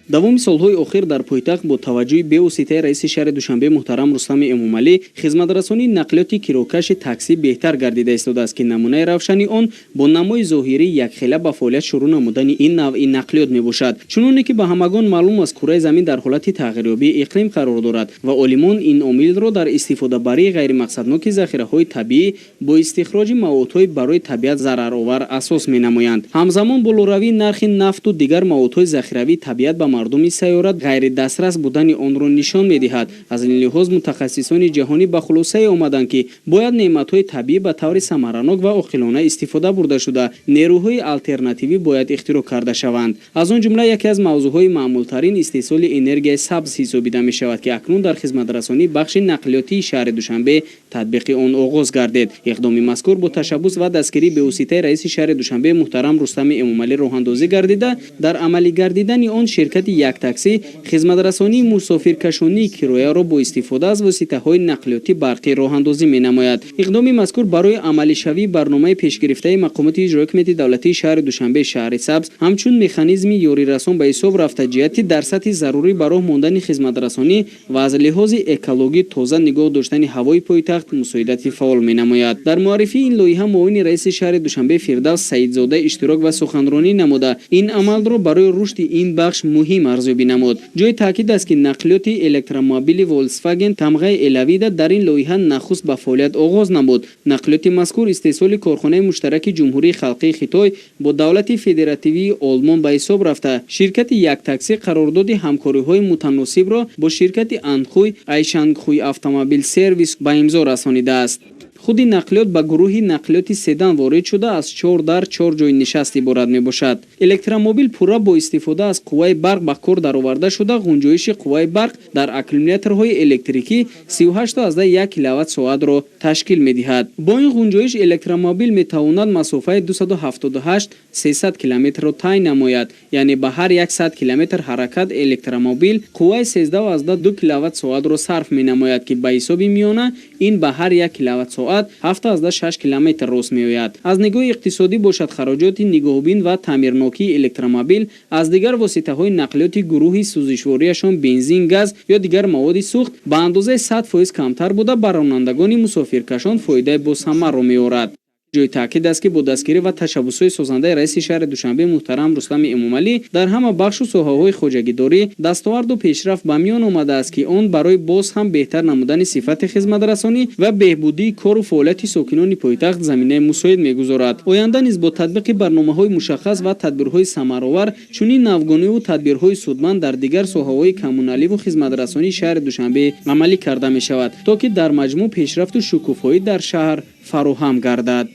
давоми солҳои охир дар пойтахт бо таваҷҷӯҳи бевоситаи раиси шаҳри Душанбе муҳтарам Рустами Эмомалӣ хизматрасонии нақлиёти кирокаши таксӣ беҳтар гардида истодааст ки намунаи равшани он бо намои зоҳирӣ якхела ба фаъолият шурӯъ намудани ин навъи нақлиёт мебошад. чуноне ки ба ҳамагон маълум аст, кураи замин дар ҳолати тағйирёбии иқлим қарор дорад ва олимон ин омилро дар истифодабарии ғайримақсадноки захираҳои табиӣ бо истихроҷи маводҳои барои табиат зараровар асос менамоянд. ҳамзамон болоравии нархи нафту дигар маводҳои захиравии табиат ба мардуми сайёра ғайридастрас будани онро нишон медиҳад. аз ин лиҳоз мутахассисони ҷаҳонӣ ба хулосае омаданд ки бояд неъматҳои табиӣ ба таври самаранок ва оқилона истифода бурда шуда нерӯҳои алтернативӣ бояд ихтироъ карда шаванд. аз он ҷумла яке аз мавзӯъҳои маъмултарин истеҳсоли энергияи сабз ҳисобида мешавад ки акнун дар хизматрасонии бахши нақлиётии шаҳри Душанбе татбиқи он оғоз гардид. иқдоми мазкур бо ташаббус ва дастгирии бевоситаи раиси шаҳри Душанбе муҳтарам Рустами Эмомалӣ роҳандозӣ гардида дар амалӣ гардидани он ширкати Яктаксӣ хизматрасонии мусофиркашонии кирояро бо истифода аз воситаҳои нақлиёти барқӣ роҳандозӣ менамояд. иқдоми мазкур барои амалишавии барномаи пешгирифтаи мақомоти иҷрои ҳукумати давлатии шаҳри Душанбе шаҳри сабз ҳамчун механизми ёрирасон ба ҳисоб рафта ҷиҳати дар сатҳи зарурӣ ба роҳ мондани хизматрасонӣ ва аз лиҳози экологӣ тоза нигоҳ доштани ҳавои пойтахт мусоидати фаъол менамояд. дар муаррифии ин лоиҳа муовини раиси шаҳри Душанбе Фирдавс Саидзода иштирок ва суханронӣ намуда ин амалро барои рушди ин бахш муҳим арзёбӣ намуд. ҷои таъкид аст ки нақлиёти электромобили Volkswagen тамғаи Элавида дар ин лоиҳа нахуст ба фаъолият оғоз намуд. нақлиёти мазкур истеҳсоли корхонаи муштараки ҷумҳурии халқии Хитой бо давлати федеративии Олмон ба ҳисоб рафта ширкати Яктаксӣ қарордоди ҳамкориҳои мутаносибро бо ширкати Анхуй Айшангхуй автомобил сервис ба имзо расонидааст. худи нақлиёт ба гурӯҳи нақлиёти седан ворид шуда аз 4 дар 4 ҷои нишаст иборат мебошад. электромобил пурра бо истифода аз қувваи барқ ба кор дароварда шуда ғунҷоиши қувваи барқ дар аккумуляторҳои электрикӣ 38,1 киловатт-соатро ташкил медиҳад. бо ин ғунҷоиш электромобил метавонад масофаи 278-300 километрро тай намояд, яъне ба ҳар 100 километр ҳаракат электромобил қувваи 13,2 киловатт-соатро сарф менамояд ки ба ҳисоби миёна ин ба ҳар 1 киловатт-соат 7,6 километр рост меояд. аз нигоҳи иқтисодӣ бошад хароҷоти нигоҳубин ва таъмирнокии электромобил аз дигар воситаҳои нақлиёти гурӯҳи сӯзишвориашон бензин, газ ё дигар маводи сӯхт ба андозаи 100% камтар буда ба ронандагони мусофиркашон фоидаи босамарро меорад. ҷои таъкид аст ки бо дастгирӣ ва ташаббусҳои созандаи раиси шаҳри Душанбе муҳтарам Рустами Эмомалӣ дар ҳама бахшу соҳаҳои хоҷагидорӣ дастоварду пешрафт ба миён омадааст ки он барои боз ҳам беҳтар намудани сифати хизматрасонӣ ва беҳбудии кору фаъолияти сокинони пойтахт заминаи мусоид мегузорад. оянда низ бо татбиқи барномаҳои мушаххас ва тадбирҳои самаровар чунин навгониву тадбирҳои судманд дар дигар соҳаҳои коммуналиву хизматрасонии шаҳри Душанбе амалӣ карда мешавад то ки дар маҷмӯъ пешрафту шукуфоӣ дар шаҳр фароҳам гардад.